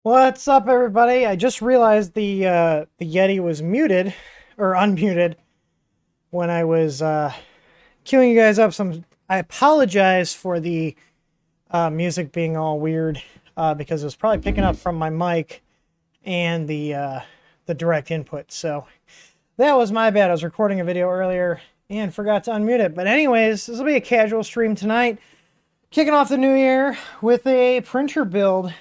What's up, everybody? I just realized the Yeti was muted or unmuted when I was queuing you guys up. I apologize for the music being all weird because it was probably picking up from my mic and the direct input. So that was my bad. I was recording a video earlier and forgot to unmute it. But anyways, this will be a casual stream tonight, kicking off the new year with a printer build.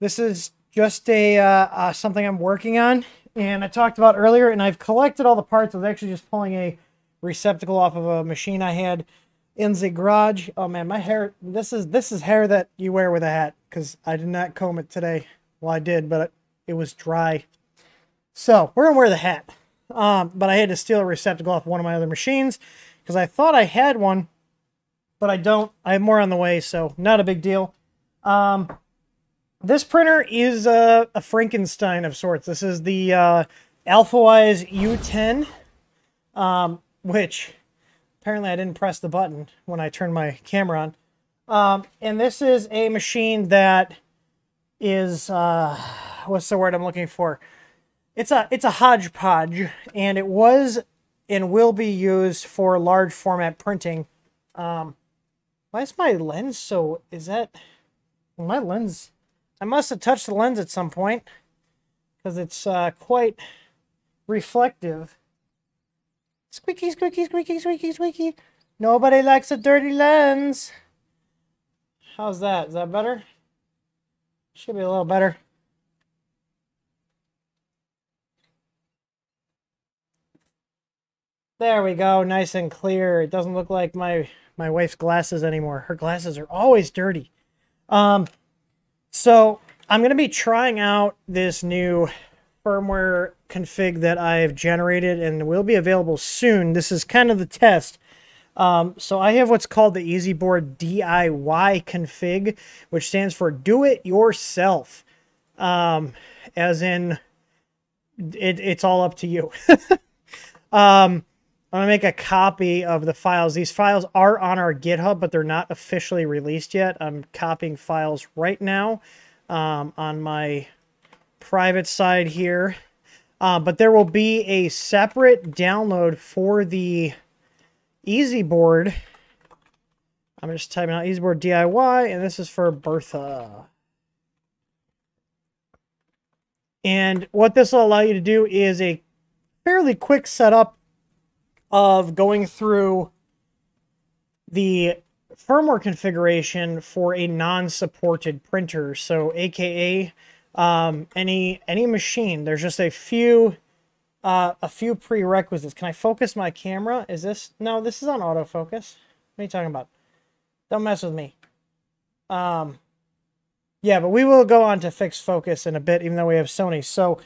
This is just a something I'm working on, and I talked about earlier, and I've collected all the parts. I was actually just pulling a receptacle off of a machine I had in the garage. Oh man, my hair, this is hair that you wear with a hat, because I did not comb it today. Well, I did, but it was dry. So, we're going to wear the hat. But I had to steal a receptacle off one of my other machines, because I thought I had one, but I don't. I have more on the way, so not a big deal. This printer is a Frankenstein of sorts. This is the AlphaWise U10, which apparently I didn't press the button when I turned my camera on. And this is a machine that is, what's the word I'm looking for? It's a hodgepodge, and it was and will be used for large format printing. Why is my lens so, my lens... I must have touched the lens at some point, because it's quite reflective. Squeaky, squeaky, squeaky, squeaky, squeaky. Nobody likes a dirty lens. How's that? Is that better? Should be a little better. There we go, nice and clear. It doesn't look like my wife's glasses anymore. Her glasses are always dirty. So I'm going to be trying out this new firmware config that I've generated and will be available soon. This is kind of the test. So I have what's called the EZBoard DIY config, which stands for do it yourself. As in, it's all up to you. I'm going to make a copy of the files. These files are on our GitHub, but they're not officially released yet. I'm copying files right now on my private side here. But there will be a separate download for the EZBoard. I'm just typing out EZBoard DIY, and this is for Bertha. And what this will allow you to do is a fairly quick setup of going through the firmware configuration for a non-supported printer. So aka any machine. There's just a few prerequisites. Can I focus my camera? Is this... No, this is on autofocus. What are you talking about? Don't mess with me. Yeah, but we will go on to fixed focus in a bit, even though we have Sony. So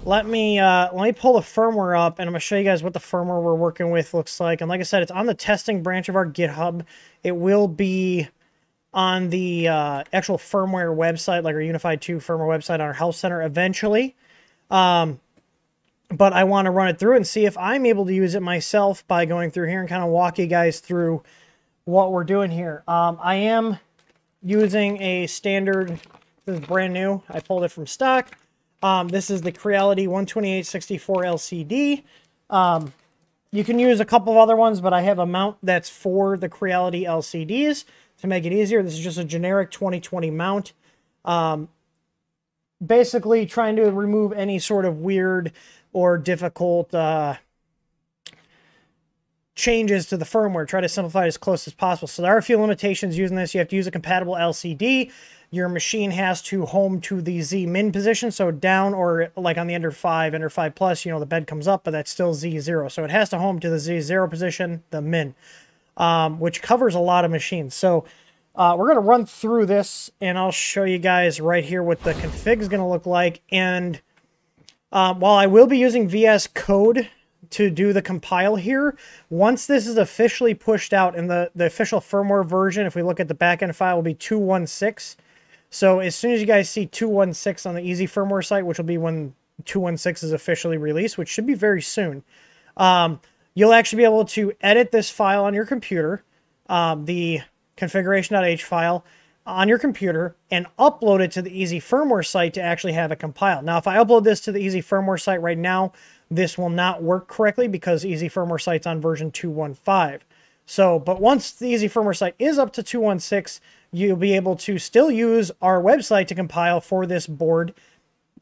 let me pull the firmware up, and I'm going to show you guys what the firmware we're working with looks like. And like I said, it's on the testing branch of our GitHub. It will be on the actual firmware website, like our Unified 2 firmware website on our Health Center eventually. But I want to run it through and see if I'm able to use it myself by going through here and kind of walk you guys through what we're doing here. I am using a standard, this is brand new, I pulled it from stock. This is the Creality 12864 LCD. You can use a couple of other ones, but I have a mount that's for the Creality LCDs to make it easier. This is just a generic 2020 mount. Basically trying to remove any sort of weird or difficult changes to the firmware. Try to simplify it as close as possible. So there are a few limitations using this. You have to use a compatible LCD. Your machine has to home to the Z-min position, so down, or like on the Ender 5, Ender 5 Plus, you know, the bed comes up, but that's still Z0. So it has to home to the Z0 position, the min, which covers a lot of machines. So we're going to run through this, and I'll show you guys right here what the config is going to look like. And while I will be using VS Code to do the compile here, once this is officially pushed out, and the official firmware version, if we look at the backend file, will be 2.16. So as soon as you guys see 2.16 on the Easy firmware site, which will be when 2.16 is officially released, which should be very soon, you'll actually be able to edit this file on your computer, the configuration.h file, on your computer and upload it to the Easy Firmware site to actually have it compile. Now, if I upload this to the Easy Firmware site right now, this will not work correctly because Easy Firmware site's on version 2.15. So, but once the Easy Firmware site is up to 2.16, you'll be able to still use our website to compile for this board,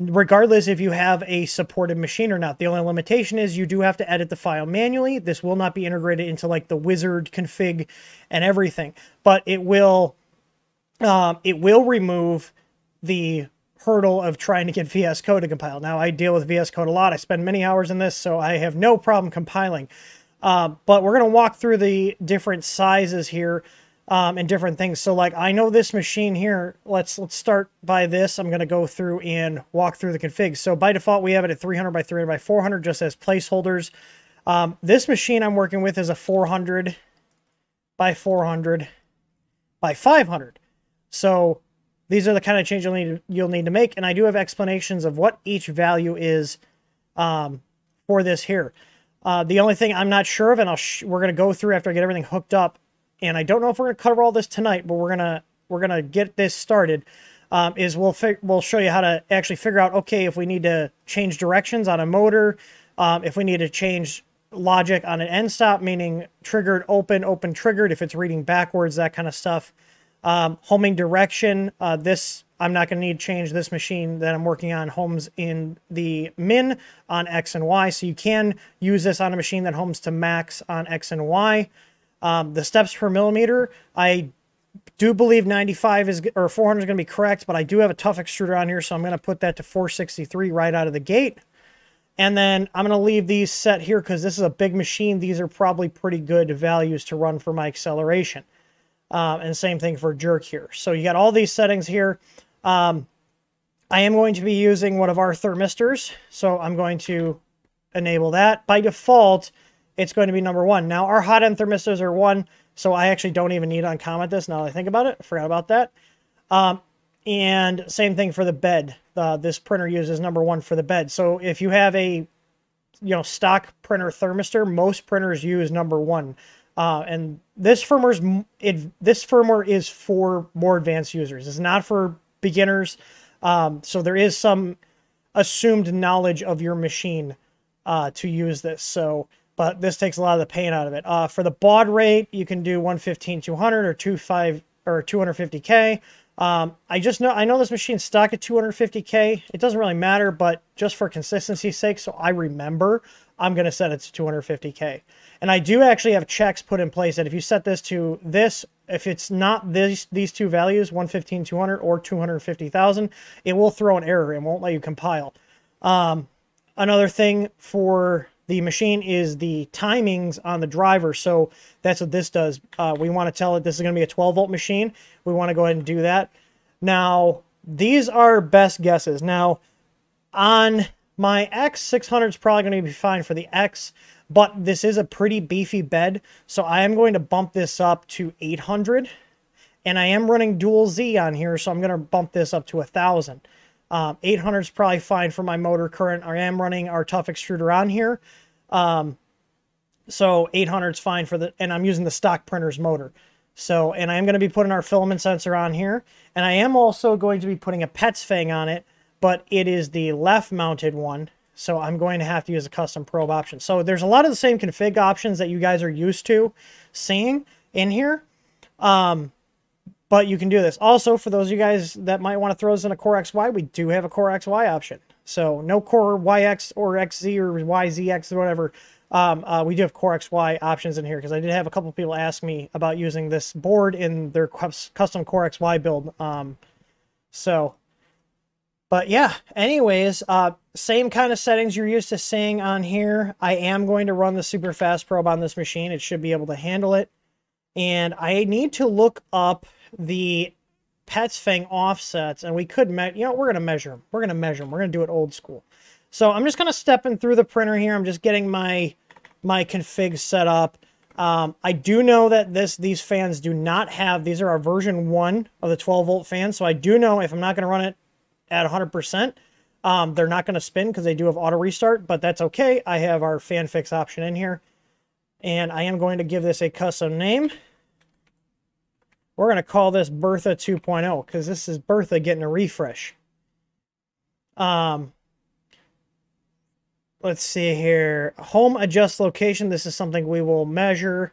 regardless if you have a supported machine or not. The only limitation is you do have to edit the file manually. This will not be integrated into like the wizard config and everything, but it will remove the hurdle of trying to get VS Code to compile. Now, I deal with VS Code a lot. I spend many hours in this, so I have no problem compiling. But we're going to walk through the different sizes here and different things. So like I know this machine here, let's start by this. I'm going to go through and walk through the config. So by default, we have it at 300 by 300 by 400 just as placeholders. This machine I'm working with is a 400 by 400 by 500. So these are the kind of changes you'll need to make. And I do have explanations of what each value is for this here. The only thing I'm not sure of, and we're going to go through after I get everything hooked up, and I don't know if we're going to cover all this tonight, but we're gonna get this started. Is we'll show you how to actually figure out, okay, if we need to change directions on a motor, if we need to change logic on an end stop, meaning triggered, open triggered, if it's reading backwards, that kind of stuff. Homing direction, this I'm not going to need to change. This machine that I'm working on homes in the min on X and Y, so you can use this on a machine that homes to max on X and Y. The steps per millimeter, I do believe 95 or 400 is going to be correct, but I do have a tough extruder on here, so I'm going to put that to 463 right out of the gate. And then I'm going to leave these set here because this is a big machine. These are probably pretty good values to run for my acceleration. And same thing for jerk here. So you got all these settings here. I am going to be using one of our thermistors, so I'm going to enable that. By default, it's going to be number 1. Now, our hot end thermistors are 1, so I actually don't even need to uncomment this now that I think about it. I forgot about that. And same thing for the bed. This printer uses number 1 for the bed. So if you have a stock printer thermistor, most printers use number 1. And this firmware is for more advanced users. It's not for beginners. So there is some assumed knowledge of your machine to use this. So, but this takes a lot of the pain out of it. For the baud rate, you can do 115/200 or 250K. I know this machine's stock at 250K. It doesn't really matter, but just for consistency's sake, so I remember, I'm going to set it to 250K. And I do actually have checks put in place that if you set this to this, if it's not these two values, 115/200 or 250,000, it will throw an error and won't let you compile. Another thing for the machine is the timings on the driver. So that's what this does. We want to tell it this is going to be a 12-volt machine. We want to go ahead and do that. Now, these are best guesses. Now, on my X, 600 is probably going to be fine for the X, but this is a pretty beefy bed, so I am going to bump this up to 800, and I am running dual Z on here, so I'm going to bump this up to 1,000. 800 is probably fine for my motor current. I am running our tough extruder on here, so 800 is fine for and I'm using the stock printer's motor. So, and I am going to be putting our filament sensor on here, and I am also going to be putting a PETS fang on it, but it is the left-mounted one, so I'm going to have to use a custom probe option. So there's a lot of the same config options that you guys are used to seeing in here, but you can do this. Also, for those of you guys that might want to throw this in a Core XY, we do have a Core XY option. So no Core YX or XZ or YZX or whatever. We do have Core XY options in here because I did have a couple people ask me about using this board in their custom Core XY build. But yeah, anyways, same kind of settings you're used to seeing on here. I am going to run the super fast probe on this machine. It should be able to handle it. And I need to look up the PETS fang offsets, and we could, we're going to measure them. We're going to measure them. We're going to do it old school. So I'm just going to step in through the printer here. I'm just getting my config set up. I do know that these fans do not have, these are our version 1 of the 12-volt fans, so I do know if I'm not going to run it at 100%, they're not going to spin because they do have auto restart, but that's okay. I have our fan fix option in here, and I am going to give this a custom name. We're going to call this Bertha 2.0 because this is Bertha getting a refresh. Let's see here. Home adjust location. This is something we will measure.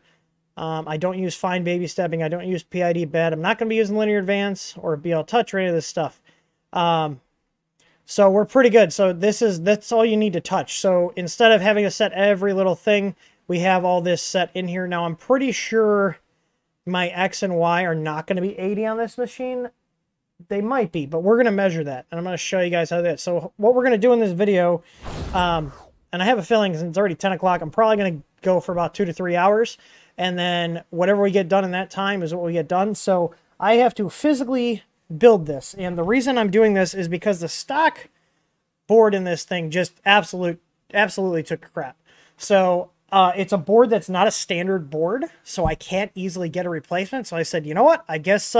I don't use fine baby stepping. I don't use PID bed. I'm not going to be using linear advance or BL touch or any of this stuff. So we're pretty good. So that's all you need to touch. So instead of having to set every little thing, we have all this set in here. Now I'm pretty sure my X and Y are not going to be 80 on this machine. They might be, but we're going to measure that. And I'm going to show you guys how that is. So what we're going to do in this video, and I have a feeling since it's already 10 o'clock, I'm probably going to go for about 2 to 3 hours. And then whatever we get done in that time is what we get done. So I have to physically build this. And the reason I'm doing this is because the stock board in this thing just absolutely took crap. So it's a board that's not a standard board, so I can't easily get a replacement. So I said, you know what? I guess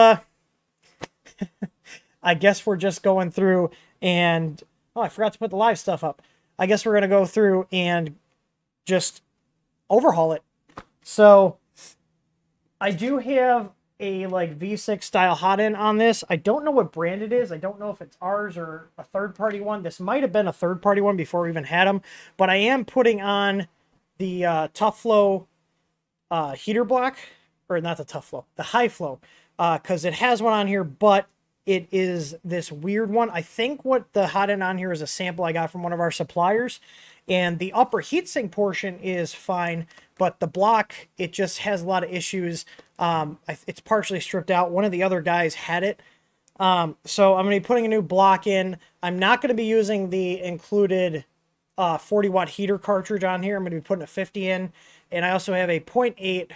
I guess we're just going through and... Oh, I forgot to put the live stuff up. I guess we're going to go through and just overhaul it. So I do have a like V6 style hot end on this. I don't know what brand it is. I don't know if it's ours or a third-party one. This might have been a third-party one before we even had them. But I am putting on the Tough Flow heater block. Or not the Tough Flow, the High Flow. Because it has one on here, but it is this weird one. I think what the hot end on here is a sample I got from one of our suppliers. And the upper heatsink portion is fine, but the block, it just has a lot of issues. It's partially stripped out. One of the other guys had it. So I'm going to be putting a new block in. I'm not going to be using the included 40 watt heater cartridge on here. I'm going to be putting a 50 in. And I also have a 0.8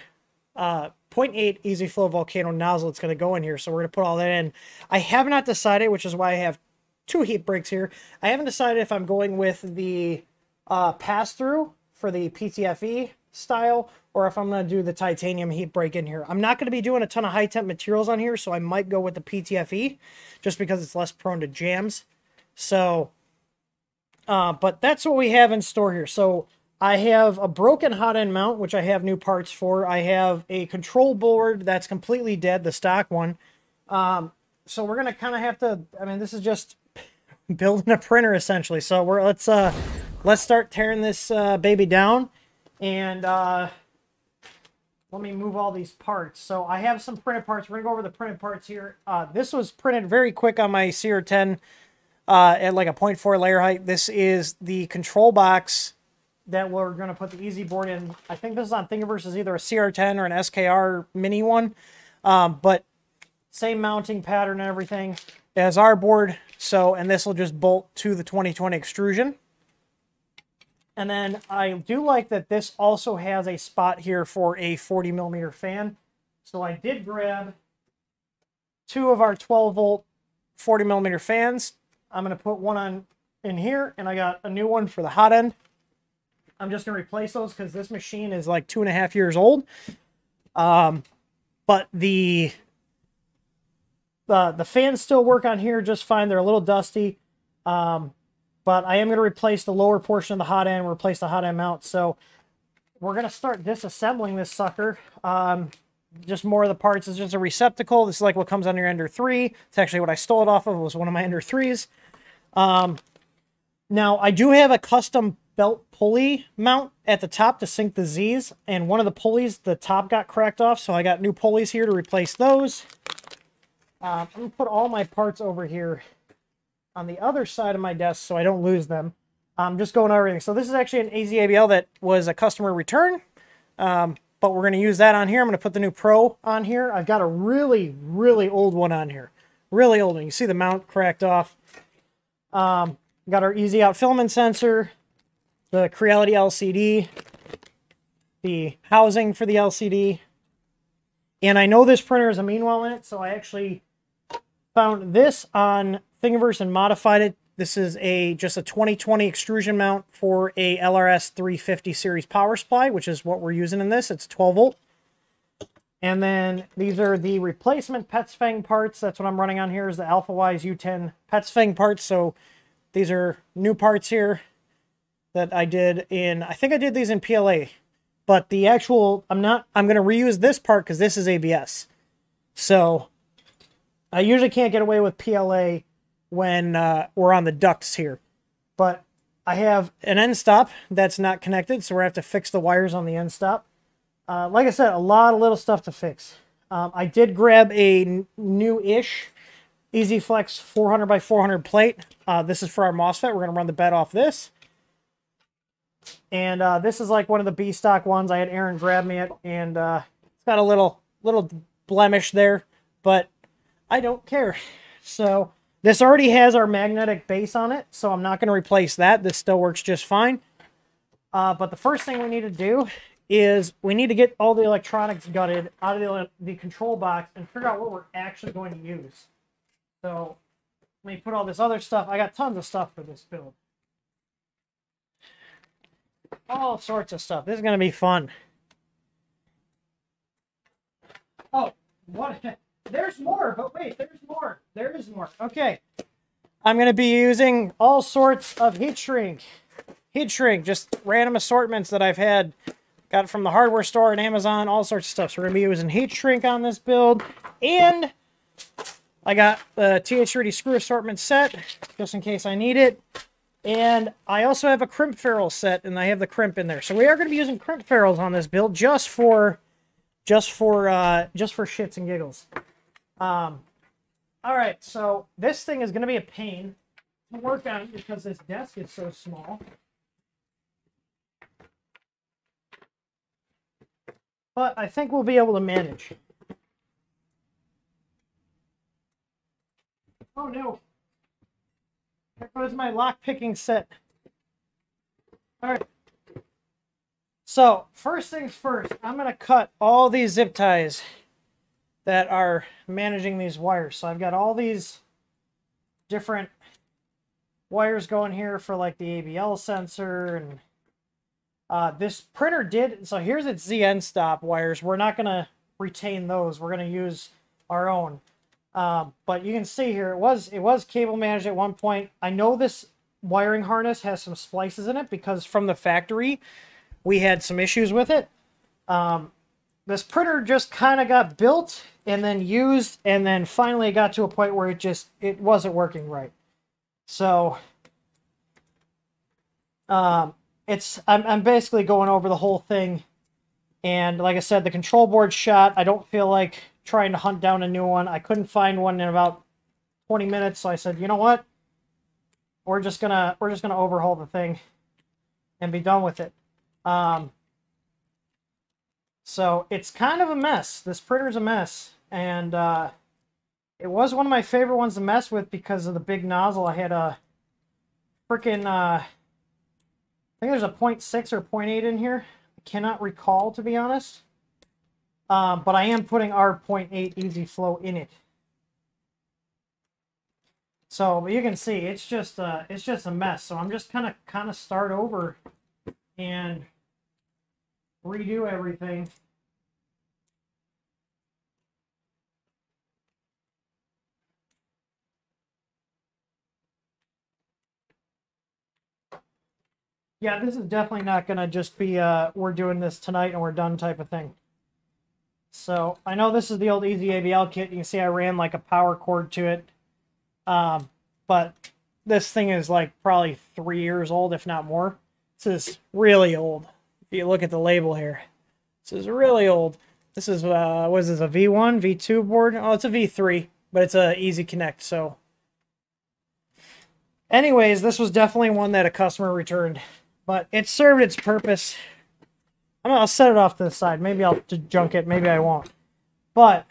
EZFlow Volcano nozzle that's going to go in here. So we're going to put all that in. I have not decided, which is why I have 2 heat breaks here. I haven't decided if I'm going with the pass-through for the PTFE style or if I'm going to do the titanium heat break in here. I'm not going to be doing a ton of high-temp materials on here, so I might go with the PTFE just because it's less prone to jams. So, but that's what we have in store here. So I have a broken hot end mount, which I have new parts for. I have a control board that's completely dead, the stock one. So we're going to kind of have to, I mean, this is just building a printer essentially. So let's start tearing this baby down. And let me move all these parts. So I have some printed parts. We're going to go over the printed parts here. This was printed very quick on my CR10 at like a 0.4 layer height. This is the control box that we're going to put the EZBoard in. I think this is on Thingiverse is either a CR10 or an SKR mini one. But same mounting pattern and everything as our board. So, and this will just bolt to the 2020 extrusion. And then I do like that this also has a spot here for a 40 millimeter fan. So I did grab 2 of our 12 volt 40 millimeter fans. I'm going to put one on in here, and I got a new one for the hot end. I'm just going to replace those because this machine is like 2.5 years old. But the fans still work on here just fine. They're a little dusty. But I am going to replace the lower portion of the hot end, replace the hot end mount. So we're going to start disassembling this sucker. Just more of the parts. It's just a receptacle. This is like what comes on your Ender 3. It's actually what I stole it off of. It was one of my Ender 3s. Now, I do have a custom belt pulley mount at the top to sync the Z's. And one of the pulleys, the top got cracked off. So I got new pulleys here to replace those. I'm going to put all my parts over here on the other side of my desk so I don't lose them. I'm just going over everything. So this is actually an AZABL that was a customer return, but we're going to use that on here. I'm going to put the new Pro on here. I've got a really, really old one on here. Really old one. You see the mount cracked off. Got our Easy Out filament sensor, the Creality LCD, the housing for the LCD. And I know this printer has a Meanwhile in it, so I actually found this on Thingiverse and modified it. This is just a 2020 extrusion mount for a LRS 350 series power supply, which is what we're using in this. It's 12 volt. And then these are the replacement PETSFANG parts. That's what I'm running on here is the AlphaWise U10 PETSFANG parts. So these are new parts here that I did in, I think I did these in PLA, but the actual, I'm going to reuse this part because this is ABS. So I usually can't get away with PLA when we're on the ducts here. But I have an end stop that's not connected, so we're going to have to fix the wires on the end stop. Like I said, a lot of little stuff to fix. I did grab a new-ish EZFlex 400 by 400 plate. This is for our MOSFET. We're going to run the bed off this. And this is like one of the B-stock ones. I had Aaron grab me it, and it's got a little blemish there, but I don't care. So this already has our magnetic base on it, so I'm not going to replace that. This still works just fine. But the first thing we need to do is we need to get all the electronics gutted out of the control box and figure out what we're actually going to use. So let me put all this other stuff. I got tons of stuff for this build. All sorts of stuff. This is going to be fun. Oh, what? There's more, but wait, there's more. There is more. Okay. I'm going to be using all sorts of heat shrink, just random assortments that I've had. Got it from the hardware store and Amazon, all sorts of stuff. So we're going to be using heat shrink on this build. And I got the TH30 screw assortment set, just in case I need it. And I also have a crimp ferrule set, and I have the crimp in there. So we are going to be using crimp ferrules on this build just for shits and giggles. All right, so this thing is going to be a pain to work on because this desk is so small. But I think we'll be able to manage. Oh no. There goes my lock-picking set. All right. So, first things first, I'm going to cut all these zip ties that are managing these wires. So I've got all these different wires going here for like the ABL sensor, and this printer did, so here's its ZN stop wires. We're not going to retain those. We're going to use our own. But you can see here, it was cable managed at one point. I know this wiring harness has some splices in it because from the factory, we had some issues with it. This printer just kind of got built and then used, and then finally it got to a point where it wasn't working right. So, I'm basically going over the whole thing. And like I said, the control board shot. I don't feel like trying to hunt down a new one. I couldn't find one in about 20 minutes, so I said, you know what? We're just gonna overhaul the thing and be done with it. So it's kind of a mess. This printer's a mess, and it was one of my favorite ones to mess with because of the big nozzle. I had a freaking I think there's a 0.6 or 0.8 in here. I cannot recall, to be honest. But I am putting our 0.8 EZFlow in it. So you can see it's just a mess. So I'm just kind of start over and redo everything. Yeah, this is definitely not going to just be we're doing this tonight and we're done type of thing. So I know this is the old EZABL kit. You can see I ran like a power cord to it. But this thing is like probably 3 years old, if not more. This is really old. If you look at the label here, this is really old. This is, what is this, a V1, V2 board? Oh, it's a V3, but it's a Easy Connect, so. Anyways, this was definitely one that a customer returned, but it served its purpose. I'll set it off to the side. Maybe I'll junk it, maybe I won't. But,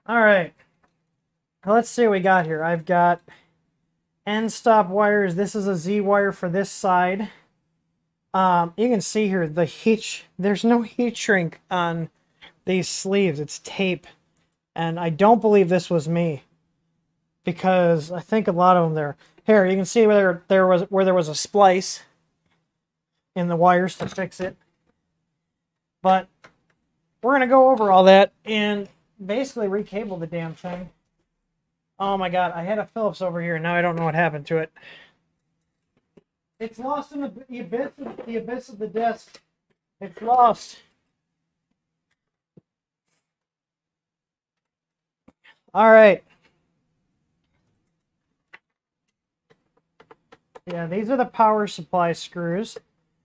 all right. Let's see what we got here. I've got end stop wires. This is a Z wire for this side. You can see here there's no heat shrink on these sleeves. It's tape. And I don't believe this was me, because I think a lot of them there. Here, you can see where there was a splice in the wires to fix it. But we're going to go over all that and basically recable the damn thing. Oh my god, I had a Phillips over here, and now I don't know what happened to it. It's lost in the abyss of the desk. It's lost. All right. Yeah, these are the power supply screws.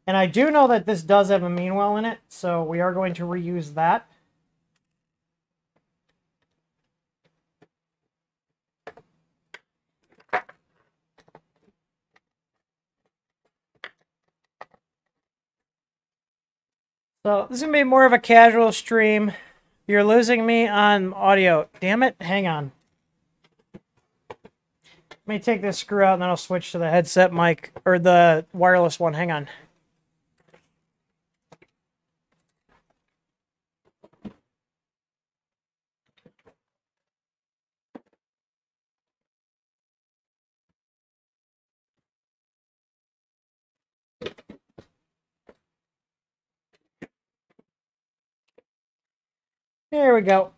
And I do know that this does have a mean well in it, so we are going to reuse that. So this is going to be more of a casual stream. You're losing me on audio. Damn it. Hang on. Let me take this screw out and then I'll switch to the headset mic, or the wireless one. Hang on. There we go.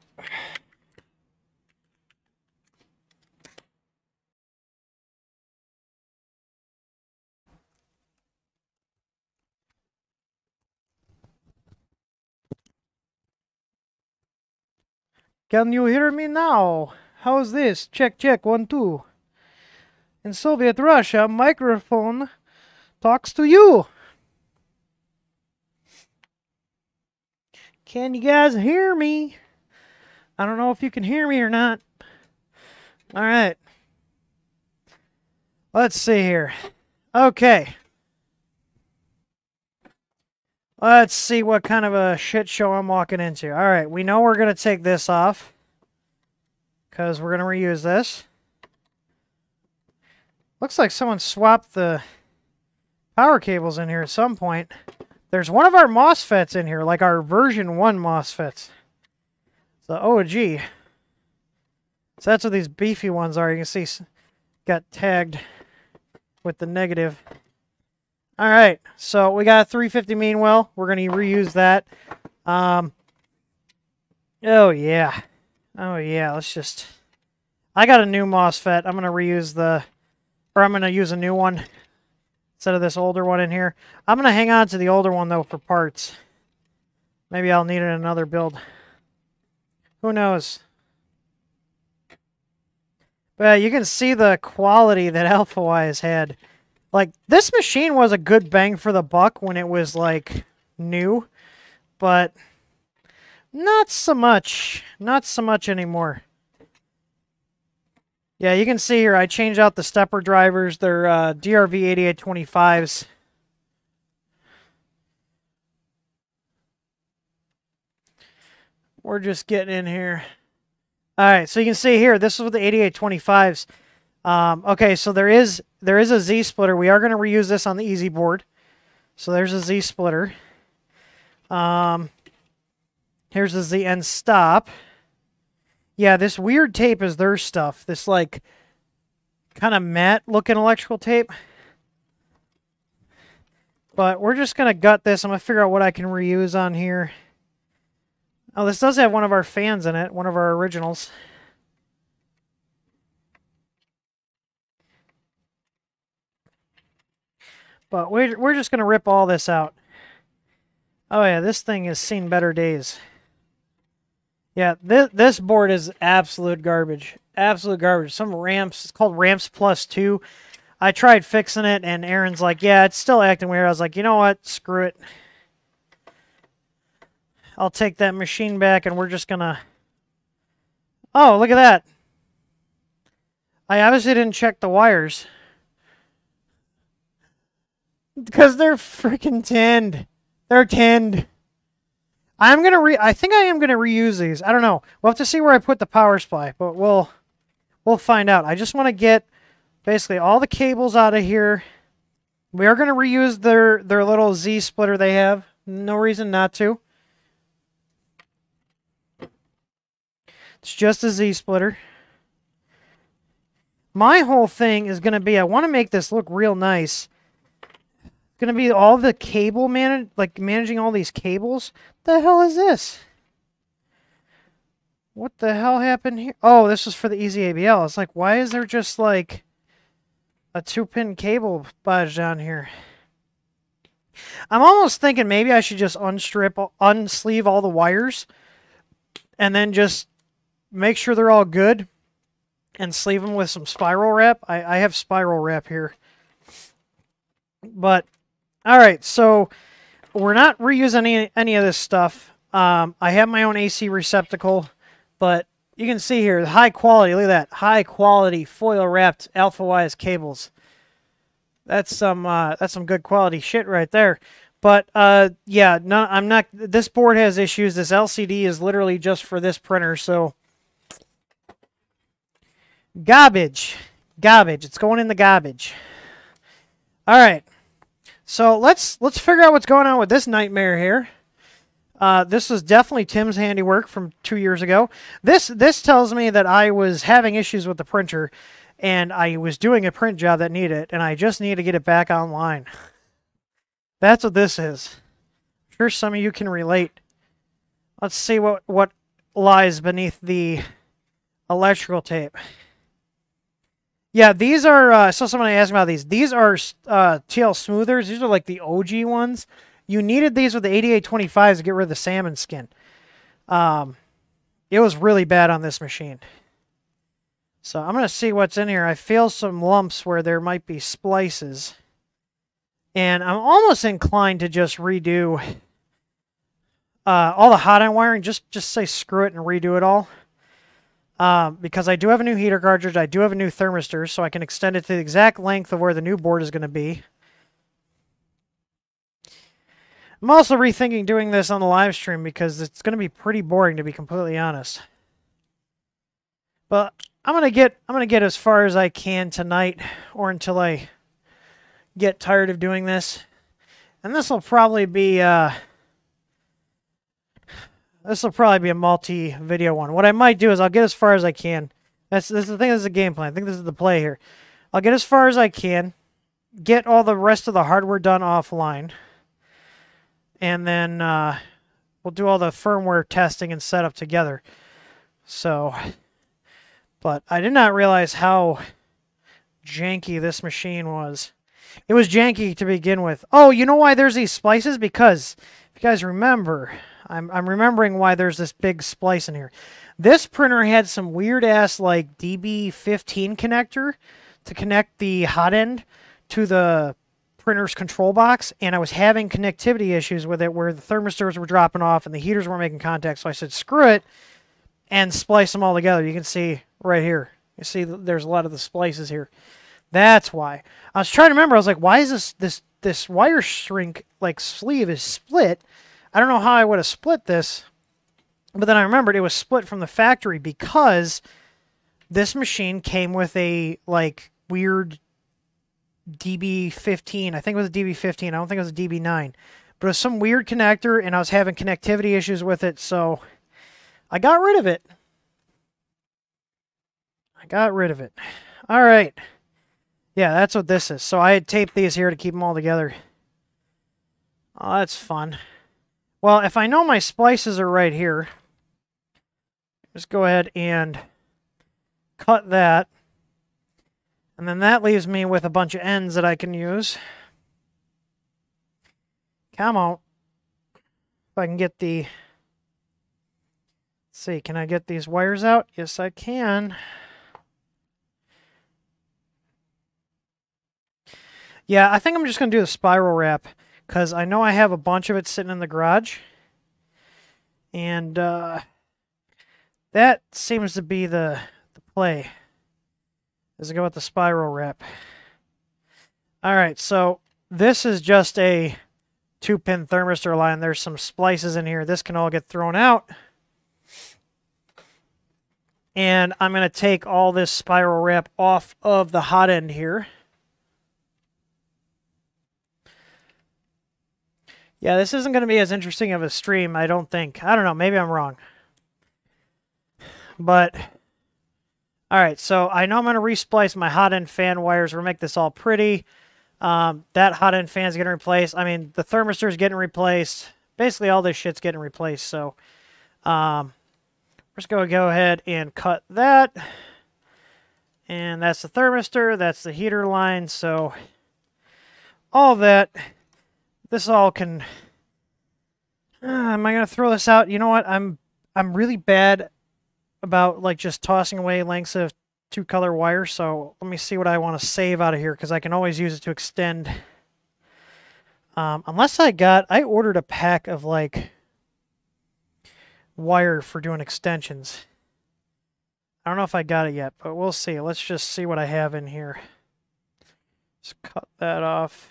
Can you hear me now? How's this? Check, check, 1, 2. In Soviet Russia, microphone talks to you. Can you guys hear me? I don't know if you can hear me or not. All right. Let's see here. Okay. Let's see what kind of a shit show I'm walking into. All right, we know we're going to take this off because we're going to reuse this. Looks like someone swapped the power cables in here at some point. There's one of our MOSFETs in here, like our version 1 MOSFETs. The OG. So that's what these beefy ones are. You can see got tagged with the negative. All right, so we got a 350 mean well. We're going to reuse that. Oh, yeah. Oh, yeah, let's just... I got a new MOSFET. I'm going to reuse I'm going to use a new one instead of this older one in here. I'm going to hang on to the older one, though, for parts. Maybe I'll need it in another build. Who knows? But you can see the quality that AlphaY has had. Like, this machine was a good bang for the buck when it was, like, new. But not so much. Not so much anymore. Yeah, you can see here, I changed out the stepper drivers. They're DRV 8825s. We're just getting in here. All right, so you can see here, this is with the 8825s. Okay, so there is a Z splitter. We are going to reuse this on the EZBoard. So there's a Z splitter. Here's the Z end stop. Yeah, this weird tape is their stuff. This, like, kind of matte-looking electrical tape. But we're just going to gut this. I'm going to figure out what I can reuse on here. Oh, this does have one of our fans in it. One of our originals. But we're just going to rip all this out. Oh, yeah, this thing has seen better days. Yeah, this board is absolute garbage. Absolute garbage. Some ramps, it's called Ramps Plus 2. I tried fixing it, and Aaron's like, yeah, it's still acting weird. I was like, you know what? Screw it. I'll take that machine back, and we're just going to... Oh, look at that. I obviously didn't check the wires. Because they're freaking tinned. They're tinned. I think I am gonna reuse these. I don't know. We'll have to see where I put the power supply, but we'll find out. I just want to get basically all the cables out of here. We are gonna reuse their little Z splitter they have. No reason not to. It's just a Z splitter. My whole thing is gonna be, I want to make this look real nice. Going to be all the cable managing all these cables. The hell is this? What the hell happened here? Oh, this is for the EZABL. It's like, why is there just like a 2-pin cable bodged down here? I'm almost thinking maybe I should just unsleeve all the wires and then just make sure they're all good and sleeve them with some spiral wrap. I have spiral wrap here. But, alright, so we're not reusing any of this stuff. I have my own AC receptacle, but you can see here, the high quality, look at that, high quality foil wrapped alpha wise cables. That's some good quality shit right there. But yeah, no, I'm not. This board has issues. This LCD is literally just for this printer, so garbage. It's going in the garbage. All right. So let's figure out what's going on with this nightmare here. This was definitely Tim's handiwork from 2 years ago. This tells me that I was having issues with the printer, and I was doing a print job that needed it, and I just need to get it back online. That's what this is. I'm sure some of you can relate. Let's see what lies beneath the electrical tape. Yeah, these are, I saw somebody asking about these. These are TL smoothers. These are like the OG ones. You needed these with the 8825s to get rid of the salmon skin. It was really bad on this machine. So I'm going to see what's in here. I feel some lumps where there might be splices. And I'm almost inclined to just redo all the hot end wiring. Just say screw it and redo it all. Because I do have a new heater cartridge. I do have a new thermistor, so I can extend it to the exact length of where the new board is going to be. I'm also rethinking doing this on the live stream because it's going to be pretty boring, to be completely honest. But I'm gonna get as far as I can tonight, or until I get tired of doing this. And this will probably be a multi-video one. What I might do is I'll get as far as I can. This is the thing. This is the game plan. I think this is the play here. I'll get as far as I can, get all the rest of the hardware done offline, and then we'll do all the firmware testing and setup together. So, but I did not realize how janky this machine was. It was janky to begin with. Oh, you know why there's these splices? Because, if you guys remember, I'm remembering why there's this big splice in here. This printer had some weird-ass, like, DB15 connector to connect the hot end to the printer's control box, and I was having connectivity issues with it where the thermistors were dropping off and the heaters weren't making contact, so I said, screw it, and splice them all together. You can see right here. You see there's a lot of the splices here. That's why. I was trying to remember. I was like, why is this wire shrink, like, sleeve is split? I don't know how I would have split this, but then I remembered it was split from the factory because this machine came with a, like, weird DB15. I think it was a DB15. I don't think it was a DB9. But it was some weird connector, and I was having connectivity issues with it, so I got rid of it. All right. Yeah, that's what this is. So I had taped these here to keep them all together. Oh, that's fun. Well, if I know my splices are right here, just go ahead and cut that. And then that leaves me with a bunch of ends that I can use. Come on. If I can get the... Let's see, can I get these wires out? Yes, I can. Yeah, I think I'm just going to do the spiral wrap, because I know I have a bunch of it sitting in the garage. And that seems to be the play, is to go with the spiral wrap. Alright, so this is just a 2-pin thermistor line. There's some splices in here. This can all get thrown out. And I'm going to take all this spiral wrap off of the hot end here. Yeah, this isn't going to be as interesting of a stream, I don't think. I don't know, maybe I'm wrong. But, alright, so I know I'm going to resplice my hot end fan wires. We're going to make this all pretty. That hot end fan's getting replaced. I mean, the thermistor's getting replaced. Basically, all this shit's getting replaced, so... we're just going to go ahead and cut that. And that's the thermistor, that's the heater line, so... all that... This all can... am I going to throw this out? You know what? I'm really bad about like just tossing away lengths of 2-color wire, so let me see what I want to save out of here, because I can always use it to extend. Unless I ordered a pack of like wire for doing extensions. I don't know if I got it yet, but we'll see. Let's just see what I have in here. Let's cut that off.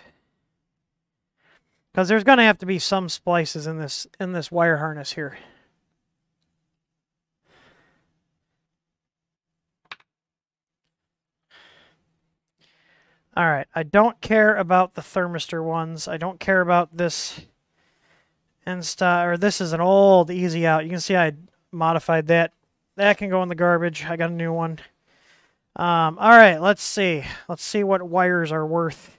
Because there's going to have to be some splices in this wire harness here. All right, I don't care about the thermistor ones. I don't care about this or this is an old easy out. You can see I modified that. That can go in the garbage. I got a new one. All right, let's see. Let's see what wires are worth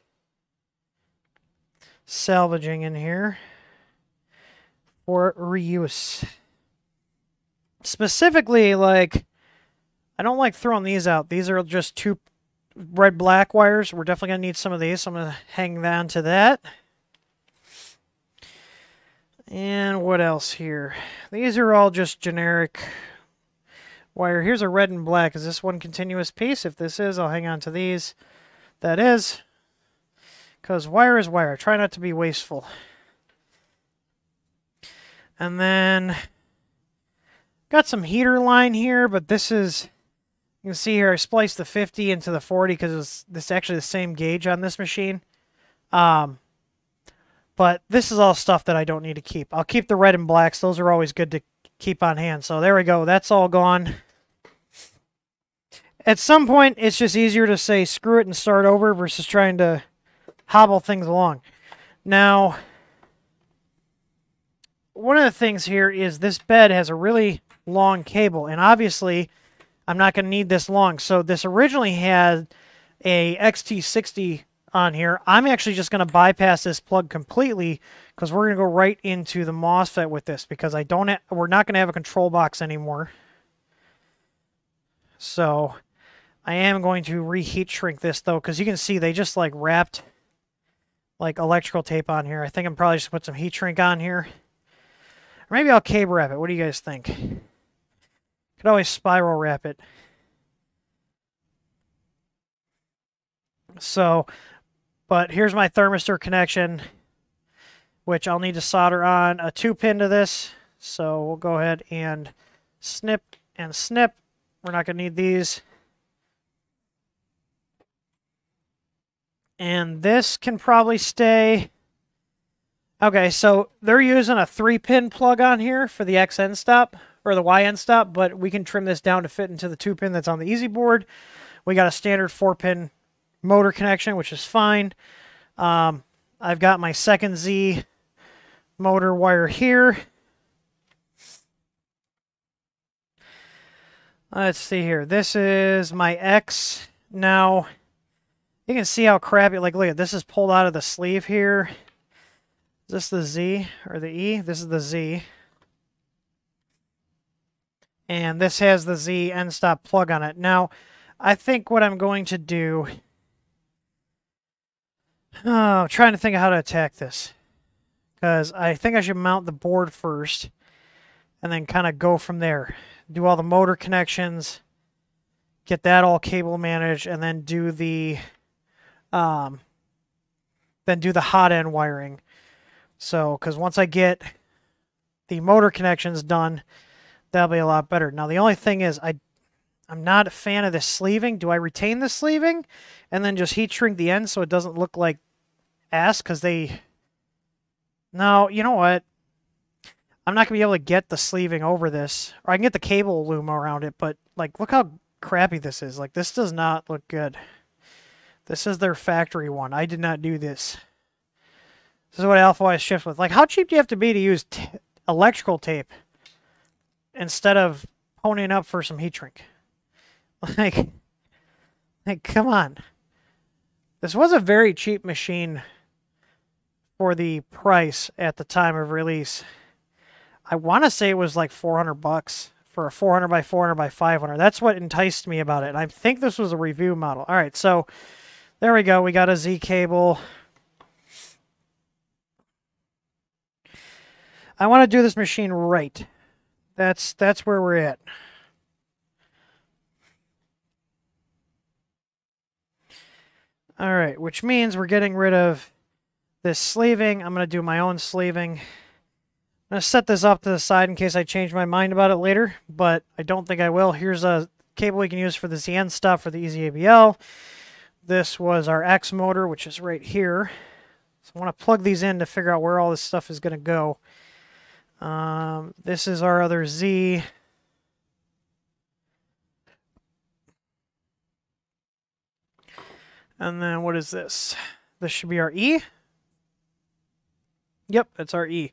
salvaging in here for reuse. Specifically, like, I don't like throwing these out. These are just 2 red-black wires. We're definitely going to need some of these, so I'm going to hang on to that. And what else here? These are all just generic wire. Here's a red and black. Is this one continuous piece? If this is, I'll hang on to these. That is. Because wire is wire. Try not to be wasteful. And then got some heater line here, but this is, you can see here I spliced the 50 into the 40 because this is actually the same gauge on this machine. But this is all stuff that I don't need to keep. I'll keep the red and blacks. Those are always good to keep on hand. So there we go. That's all gone. At some point, it's just easier to say screw it and start over versus trying to hobble things along. Now, one of the things here is this bed has a really long cable. And obviously, I'm not going to need this long. So this originally had a XT60 on here. I'm actually just going to bypass this plug completely because we're going to go right into the MOSFET with this because we're not going to have a control box anymore. So I am going to reheat shrink this though, because you can see they just like wrapped like electrical tape on here. I think I'm probably just put some heat shrink on here. Or maybe I'll cable wrap it. What do you guys think? Could always spiral wrap it. So, but here's my thermistor connection, which I'll need to solder on a 2-pin to this. So we'll go ahead and snip and snip. We're not going to need these. And this can probably stay. Okay, so they're using a 3-pin plug on here for the X end stop, or the Y end stop, but we can trim this down to fit into the 2-pin that's on the EZBoard. We got a standard 4-pin motor connection, which is fine. I've got my second Z motor wire here. Let's see here. This is my X. Now, you can see how crappy, like, look at this is pulled out of the sleeve here. Is this the Z or the E? This is the Z. And this has the Z end stop plug on it. Now, I think what I'm going to do, I'm trying to think of how to attack this. Because I think I should mount the board first and then kind of go from there. Do all the motor connections, get that all cable managed, and then do the hot end wiring. So, because once I get the motor connections done, that'll be a lot better. Now, the only thing is, I'm not a fan of the sleeving. Do I retain the sleeving and then just heat shrink the end so it doesn't look like ass? Because no, you know what? I'm not going to be able to get the sleeving over this. Or I can get the cable loom around it, but, like, look how crappy this is. Like, this does not look good. This is their factory one. I did not do this. This is what Alpha Y ships with. Like, how cheap do you have to be to use electrical tape instead of ponying up for some heat shrink? Like, come on. This was a very cheap machine for the price at the time of release. I want to say it was like $400 for a 400 by 400 by 500. That's what enticed me about it. And I think this was a review model. All right, so there we go. We got a Z cable. I want to do this machine right. That's where we're at. All right, which means we're getting rid of this sleeving. I'm going to do my own sleeving. I'm going to set this up to the side in case I change my mind about it later, but I don't think I will. Here's a cable we can use for the ZN stuff for the EZABL. This was our X motor, which is right here. So I want to plug these in to figure out where all this stuff is going to go. This is our other Z. And then what is this? This should be our E. Yep, that's our E.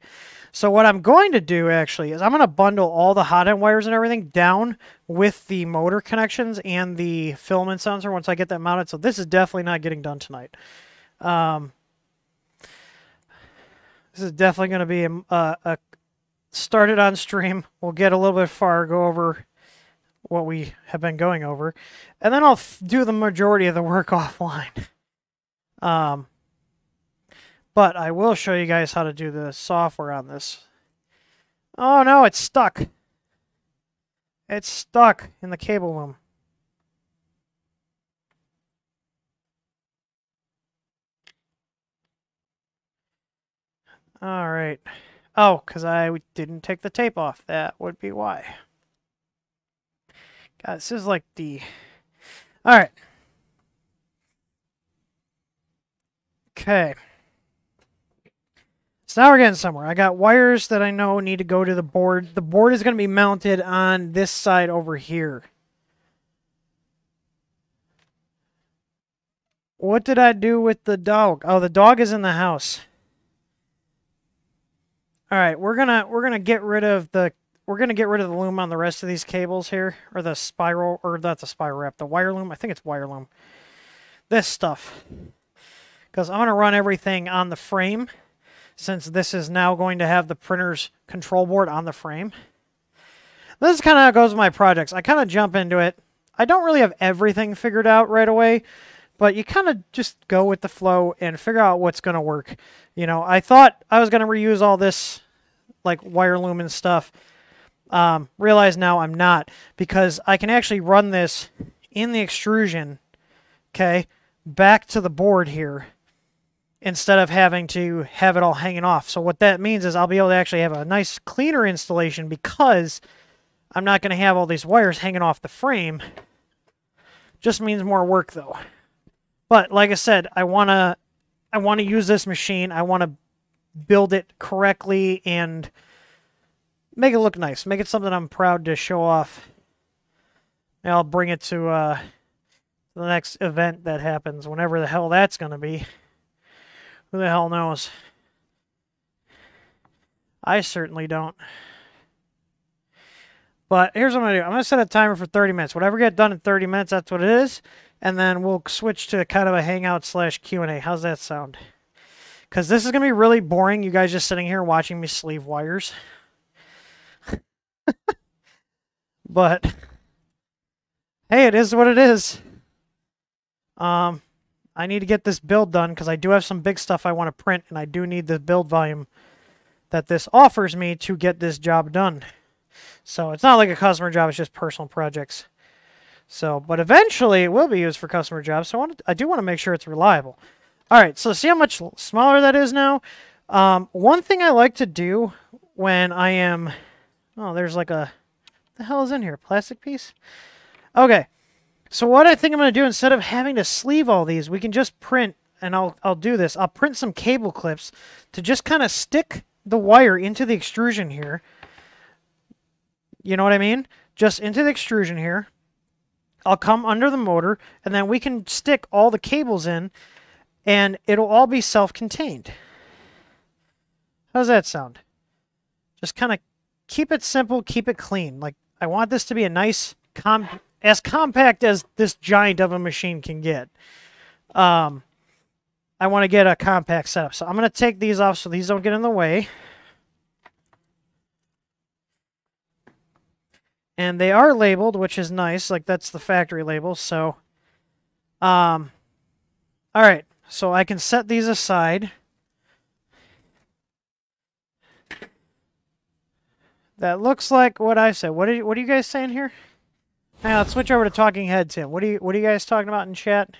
So what I'm going to do actually is I'm going to bundle all the hot end wires and everything down with the motor connections and the filament sensor once I get that mounted. So this is definitely not getting done tonight. This is definitely going to be a started on stream. We'll get a little bit far, go over what we have been going over, and then I'll do the majority of the work offline. But I will show you guys how to do the software on this. Oh no, it's stuck. It's stuck in the cable loom. All right. Oh, because I didn't take the tape off. That would be why. God, this is like the... All right. Okay. So now we're getting somewhere. I got wires that I know need to go to the board. The board is going to be mounted on this side over here. What did I do with the dog? Oh, the dog is in the house. All right, we're gonna get rid of the loom on the rest of these cables here, or the spiral, or not the spiral wrap, the wire loom. I think it's wire loom. This stuff, because I'm gonna run everything on the frame, since this is now going to have the printer's control board on the frame. This is kind of how it goes with my projects. I kind of jump into it. I don't really have everything figured out right away, but you kind of just go with the flow and figure out what's going to work. You know, I thought I was going to reuse all this, like, wire loom and stuff. Realize now I'm not, because I can actually run this in the extrusion, okay, back to the board here, instead of having to have it all hanging off. So what that means is I'll be able to actually have a nice, cleaner installation, because I'm not going to have all these wires hanging off the frame. Just means more work, though. But like I said, I want to use this machine. I want to build it correctly and make it look nice. Make it something I'm proud to show off. And I'll bring it to the next event that happens, whenever the hell that's going to be. Who the hell knows? I certainly don't. But here's what I'm going to do. I'm going to set a timer for 30 minutes. Whatever get done in 30 minutes, that's what it is. And then we'll switch to kind of a hangout / Q&A. How's that sound? Because this is going to be really boring, you guys just sitting here watching me sleeve wires. But, hey, it is what it is. I need to get this build done, because I do have some big stuff I want to print, and I do need the build volume that this offers me to get this job done. So it's not like a customer job, it's just personal projects. So, but eventually it will be used for customer jobs, so I do want to make sure it's reliable. All right, so see how much smaller that is now? One thing I like to do when I am... Oh, there's like a... What the hell is in here? Plastic piece? Okay, so what I think I'm going to do, instead of having to sleeve all these, we can just print, and I'll do this. I'll print some cable clips to just kind of stick the wire into the extrusion here. You know what I mean? Just into the extrusion here. I'll come under the motor, and then we can stick all the cables in, and it'll all be self-contained. How's that sound? Just kind of keep it simple, keep it clean. Like, I want this to be a nice, as compact as this giant of a machine can get. I want to get a compact setup. So I'm going to take these off so these don't get in the way. And they are labeled, which is nice. Like, that's the factory label. So, all right. So I can set these aside. That looks like what I said. What are you guys saying here? Now let's switch over to talking head, Tim. What are you guys talking about in chat?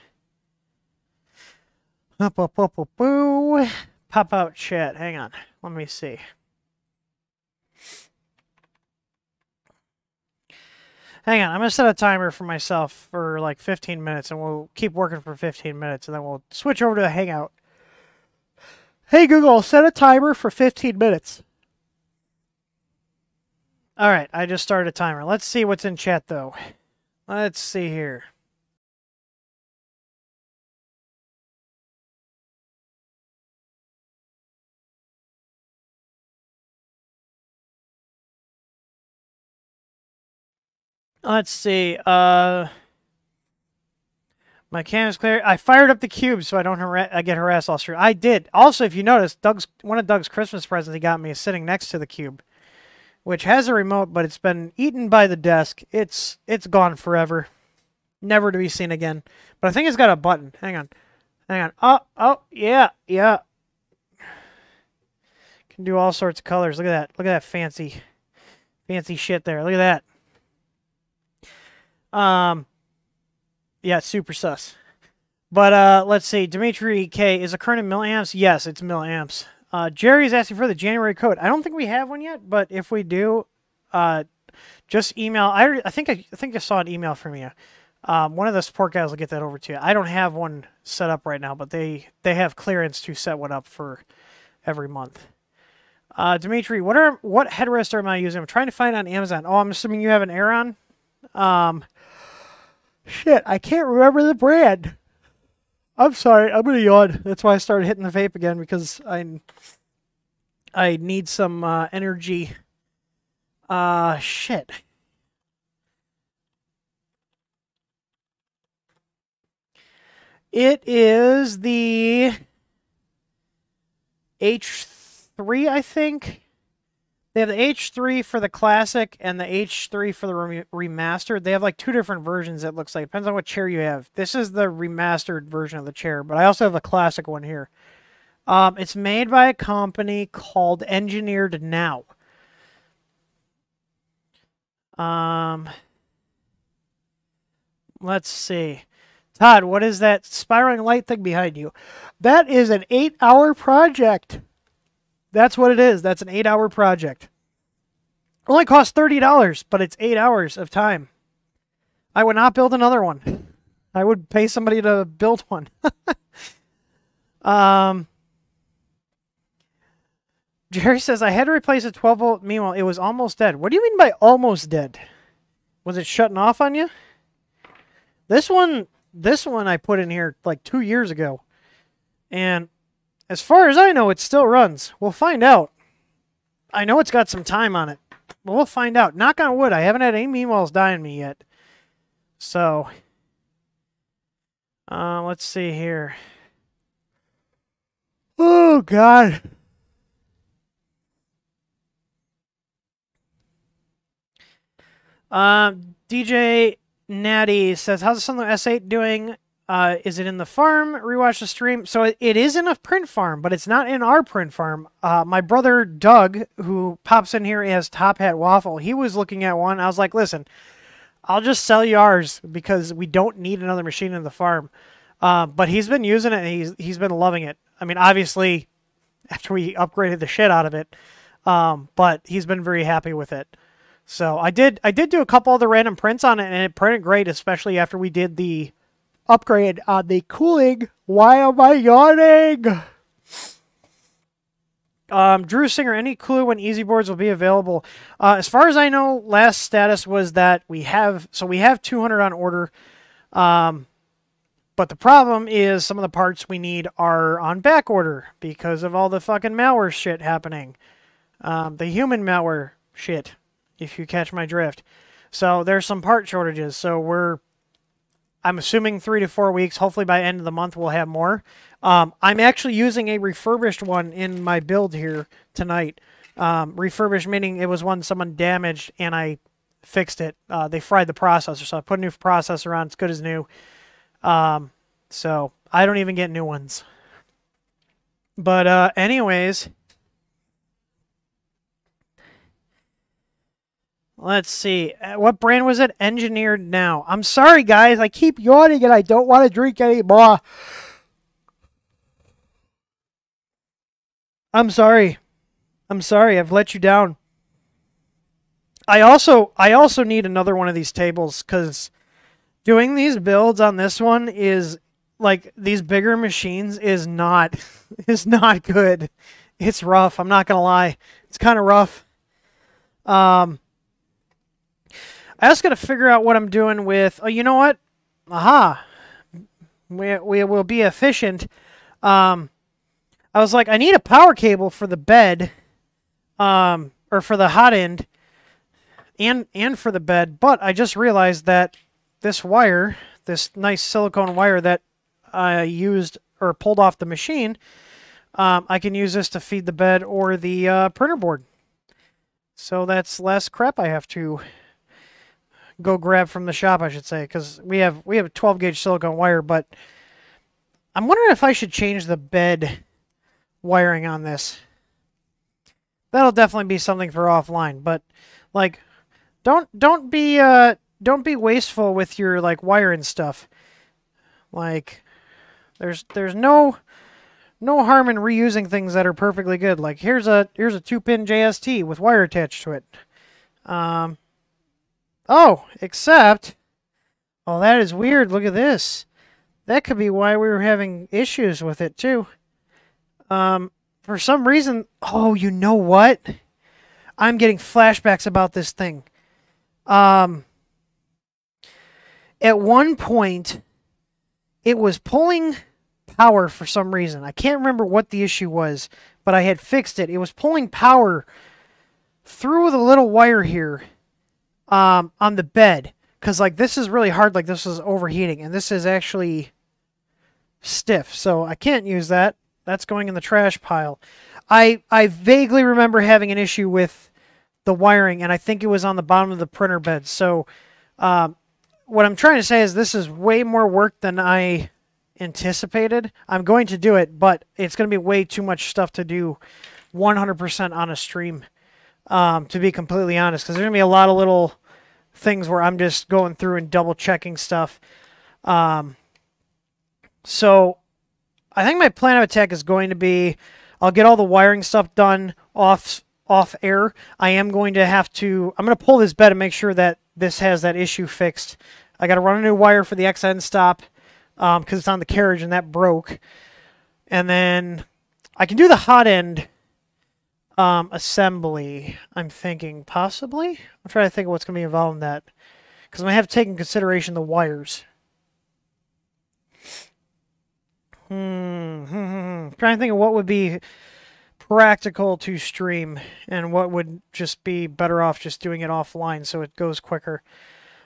Boo. Pop out chat. Hang on. Let me see. Hang on. I'm going to set a timer for myself for like 15 minutes, and we'll keep working for 15 minutes, and then we'll switch over to the Hangout. Hey, Google, set a timer for 15 minutes. All right. I just started a timer. Let's see what's in chat, though. Let's see here. Let's see. My cam is clear. I fired up the cube so I don't get harassed all through. I did. Also, if you notice, one of Doug's Christmas presents he got me is sitting next to the cube, which has a remote, but it's been eaten by the desk. It's gone forever, never to be seen again. But I think it's got a button. Hang on. Oh, yeah. Can do all sorts of colors. Look at that fancy shit there. Look at that. Yeah, super sus. But let's see. Dimitri K, is a current in milliamps? Yes, it's milliamps. Jerry's asking for the January code. I don't think we have one yet, but if we do, just email. I think I saw an email from you. One of the support guys will get that over to you. I don't have one set up right now, but they have clearance to set one up for every month. Dimitri, what headrest am I using? I'm trying to find it on Amazon. Oh, I'm assuming you have an Aeron. Shit, I can't remember the brand. I'm sorry, I'm gonna yawn. That's why I started hitting the vape again, because I need some energy. Shit. It is the H3, I think. They have the H3 for the classic and the H3 for the remastered. They have like two different versions, it looks like. Depends on what chair you have. This is the remastered version of the chair, but I also have a classic one here. It's made by a company called Engineered Now. Let's see. Todd, what is that spiraling light thing behind you? That is an 8-hour project. That's what it is. That's an 8-hour project. It only costs $30, but it's 8 hours of time. I would not build another one. I would pay somebody to build one. Jerry says, I had to replace a 12-volt. Meanwhile, it was almost dead. What do you mean by almost dead? Was it shutting off on you? This one I put in here like 2 years ago. And as far as I know, it still runs. We'll find out. I know it's got some time on it, but we'll find out. Knock on wood, I haven't had any meanwhiles die on me yet. So, let's see here. Oh, God. DJ Natty says, how's the Sunlight S8 doing? Is it in the farm? Rewatch the stream. So it is in a print farm, but it's not in our print farm. My brother Doug, who pops in here as Top Hat Waffle, he was looking at one. I was like, listen, I'll just sell you ours because we don't need another machine in the farm. But he's been using it and he's been loving it. I mean, obviously, after we upgraded the shit out of it, but he's been very happy with it. So I did do a couple other random prints on it, and it printed great, especially after we did the upgrade on the cooling. Why am I yawning? Drew Singer, any clue when EZBoards will be available? As far as I know, last status was that we have 200 on order. But the problem is some of the parts we need are on back order because of all the fucking malware shit happening. The human malware shit, if you catch my drift. So there's some part shortages. So I'm assuming 3 to 4 weeks. Hopefully by end of the month we'll have more. I'm actually using a refurbished one in my build here tonight. Refurbished meaning it was one someone damaged and I fixed it. They fried the processor, so I put a new processor on. It's good as new. So I don't even get new ones. But anyways, let's see. What brand was it? Engineered Now. I'm sorry, guys. I keep yawning and I don't want to drink anymore. I'm sorry. I'm sorry. I've let you down. I also need another one of these tables because doing these builds on this one is like these bigger machines is not is not good. It's rough. I'm not gonna lie. It's kind of rough. I just got to figure out what I'm doing with. Oh, you know what? Aha. We will be efficient. I was like, I need a power cable for the bed, or for the hot end, and for the bed. But I just realized that this wire, this nice silicone wire that I used or pulled off the machine, I can use this to feed the bed or the printer board. So that's less crap I have to go grab from the shop, I should say, because we have a 12 gauge silicone wire, but I'm wondering if I should change the bed wiring on this. That'll definitely be something for offline, but like don't be wasteful with your like wiring stuff. Like there's no harm in reusing things that are perfectly good. Like here's a 2-pin JST with wire attached to it. Oh, except, oh, that is weird. Look at this. That could be why we were having issues with it too. For some reason, oh, you know what? I'm getting flashbacks about this thing. At one point, it was pulling power for some reason. I can't remember what the issue was, but I had fixed it. It was pulling power through the little wire here on the bed. Because, like, this is really hard. Like, this is overheating. And this is actually stiff. So I can't use that. That's going in the trash pile. I vaguely remember having an issue with the wiring, and I think it was on the bottom of the printer bed. So what I'm trying to say is this is way more work than I anticipated. I'm going to do it, but it's going to be way too much stuff to do 100% on a stream, to be completely honest, because there's going to be a lot of little things where I'm just going through and double checking stuff. So I think my plan of attack is going to be, I'll get all the wiring stuff done off air. I'm going to pull this bed and make sure that this has that issue fixed. I got to run a new wire for the XN stop, because it's on the carriage and that broke. And then I can do the hot end assembly, I'm thinking, possibly. I'm trying to think of what's going to be involved in that, because I'm going to have to take into consideration the wires. Trying to think of what would be practical to stream and what would just be better off just doing it offline so it goes quicker.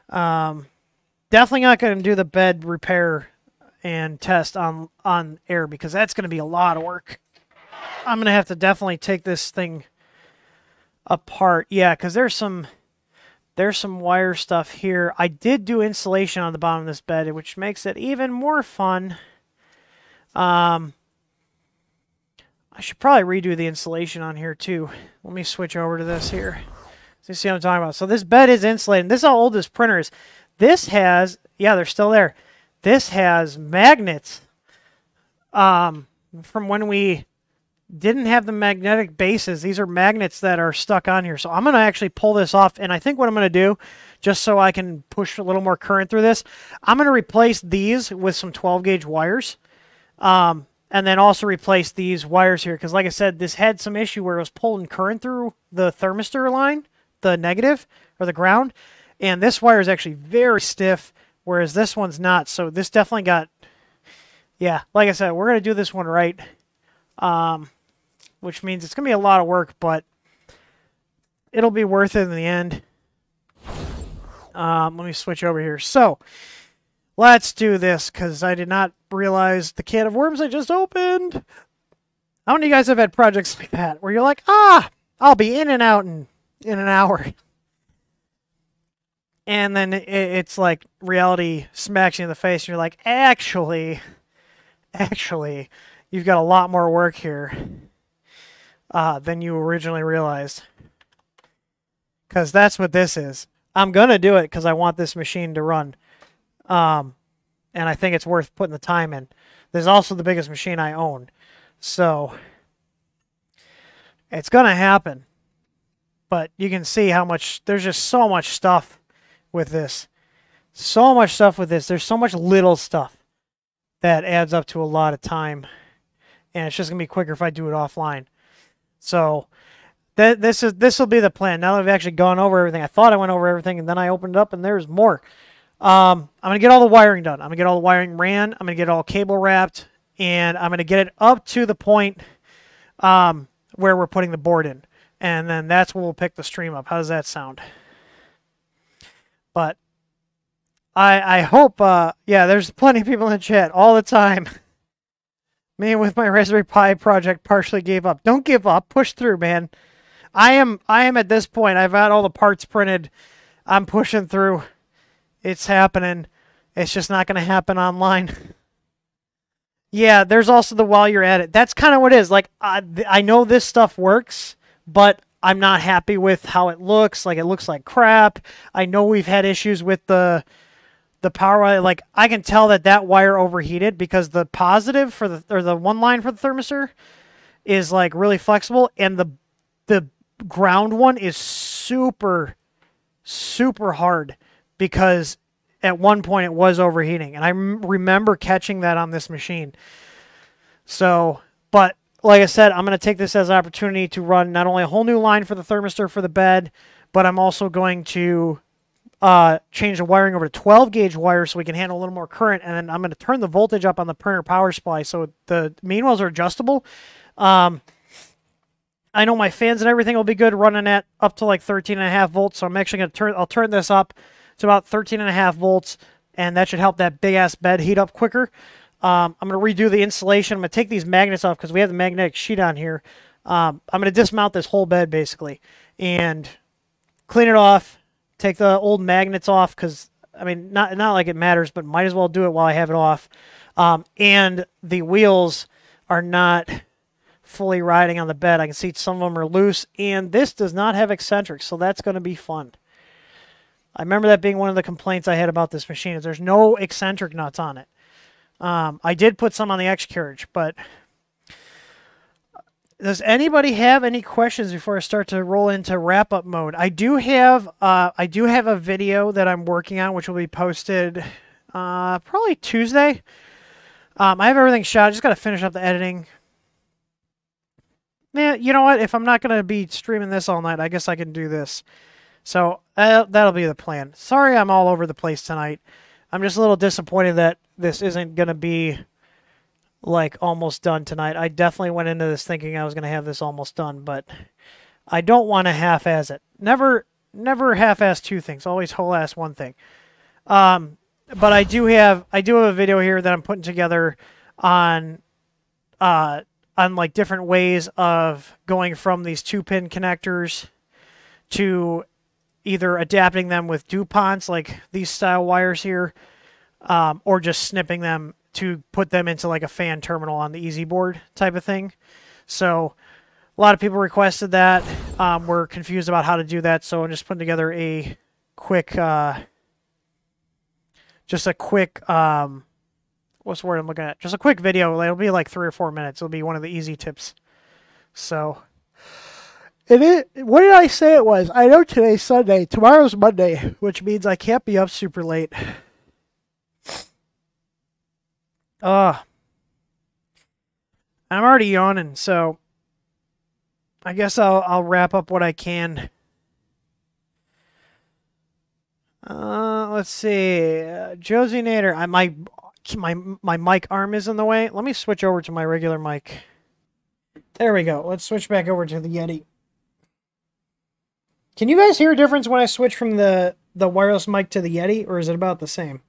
Definitely not going to do the bed repair and test on air, because that's going to be a lot of work. I'm going to have to definitely take this thing apart. Yeah, because there's some wire stuff here. I did do insulation on the bottom of this bed, which makes it even more fun. I should probably redo the insulation on here too. Let me switch over to this here. So you see what I'm talking about. So this bed is insulated. This is how old this printer is. This has, yeah, they're still there. This has magnets from when we didn't have the magnetic bases. These are magnets that are stuck on here. So I'm going to actually pull this off. And I think what I'm going to do, just so I can push a little more current through this, I'm going to replace these with some 12 gauge wires. And then also replace these wires here, because like I said, this had some issue where it was pulling current through the thermistor line, the negative, or the ground, and this wire is actually very stiff, whereas this one's not, so this definitely got, yeah, like I said, we're going to do this one right, which means it's going to be a lot of work, but it'll be worth it in the end. Let me switch over here. So, let's do this, because I did not realize the can of worms I just opened. How many of you guys have had projects like that, where you're like, I'll be in and out in an hour. And then it's like reality smacks you in the face, and you're like, actually, you've got a lot more work here than you originally realized. Because that's what this is. I'm going to do it because I want this machine to run. And I think it's worth putting the time in. This is also the biggest machine I own. So, It's going to happen. But you can see how much, there's just so much stuff with this. So much stuff with this. There's so much little stuff that adds up to a lot of time. And it's just going to be quicker if I do it offline. So this will be the plan. Now that I've actually gone over everything, I thought I went over everything, and then I opened it up, and there's more. I'm going to get all the wiring done. I'm going to get all the wiring ran. I'm going to get it all cable wrapped, and I'm going to get it up to the point where we're putting the board in. And then that's when we'll pick the stream up. How does that sound? But I hope, yeah, there's plenty of people in the chat all the time. Me with my Raspberry Pi project partially gave up. Don't give up. Push through, man. I am at this point. I've got all the parts printed. I'm pushing through. It's happening. It's just not going to happen online. Yeah, there's also the while you're at it. That's kind of what it is. Like, I know this stuff works, but I'm not happy with how it looks. Like, it looks like crap. I know we've had issues with the power wire. Like, I can tell that wire overheated because the positive for the one line for the thermistor is like really flexible, and the ground one is super hard because at one point it was overheating, and I remember catching that on this machine. So, but like I said, I'm going to take this as an opportunity to run not only a whole new line for the thermistor for the bed, but I'm also going to change the wiring over to 12 gauge wire so we can handle a little more current, and then I'm going to turn the voltage up on the printer power supply so the main wells are adjustable. I know my fans and everything will be good running at up to like 13.5 volts, so I'm actually going to I'll turn this up to about 13.5 volts, and that should help that big ass bed heat up quicker. I'm going to redo the insulation. I'm going to take these magnets off because we have the magnetic sheet on here. I'm going to dismount this whole bed basically and clean it off. Take the old magnets off because, I mean, not like it matters, but might as well do it while I have it off. And the wheels are not fully riding on the bed. I can see some of them are loose, and this does not have eccentrics, so that's going to be fun. I remember that being one of the complaints I had about this machine is there's no eccentric nuts on it. I did put some on the X carriage, but does anybody have any questions before I start to roll into wrap-up mode? I do have a video that I'm working on, which will be posted probably Tuesday. I have everything shot. I just got to finish up the editing. Man, you know what? If I'm not going to be streaming this all night, I guess I can do this. So that'll be the plan. Sorry I'm all over the place tonight. I'm just a little disappointed that this isn't going to be like almost done tonight. I definitely went into this thinking I was going to have this almost done, but I don't want to half-ass it. Never half-ass two things. Always whole-ass one thing. But I do have a video here that I'm putting together on like different ways of going from these 2-pin connectors to either adapting them with DuPonts, like these style wires here, or just snipping them to put them into like a fan terminal on the EZBoard type of thing. So a lot of people requested that. We're confused about how to do that, so I'm just putting together a quick, just a quick, what's the word I'm looking at? Just a quick video. It'll be like 3 or 4 minutes. It'll be one of the easy tips. So, what did I say it was? I know today's Sunday. Tomorrow's Monday, which means I can't be up super late. I'm already yawning, so I guess I'll wrap up what I can. Let's see. Josie Nader, my mic arm is in the way. Let me switch over to my regular mic. There we go. Let's switch back over to the Yeti. Can you guys hear a difference when I switch from the wireless mic to the Yeti, or is it about the same?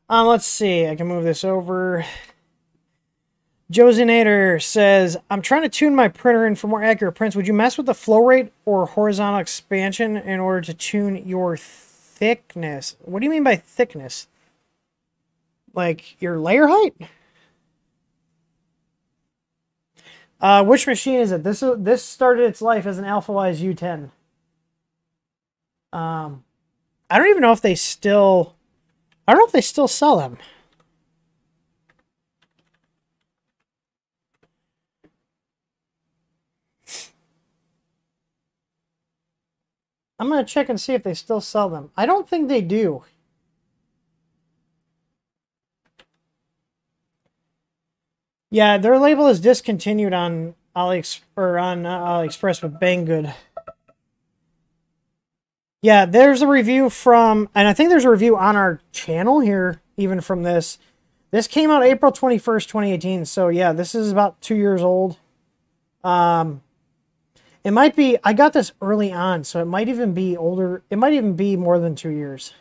Let's see. I can move this over. Josinator says, I'm trying to tune my printer in for more accurate prints. Would you mess with the flow rate or horizontal expansion in order to tune your thickness? What do you mean by thickness? Like your layer height? Which machine is it? This started its life as an AlphaWise U10. I don't even know if they still... I don't know if they still sell them. I'm going to check and see if they still sell them. I don't think they do. Yeah, their label is discontinued on AliExpress with Banggood. Yeah, there's a review from, and I think there's a review on our channel here, even from this. This came out April 21st, 2018. So yeah, this is about 2 years old. It might be, I got this early on, so it might even be older. It might even be more than 2 years.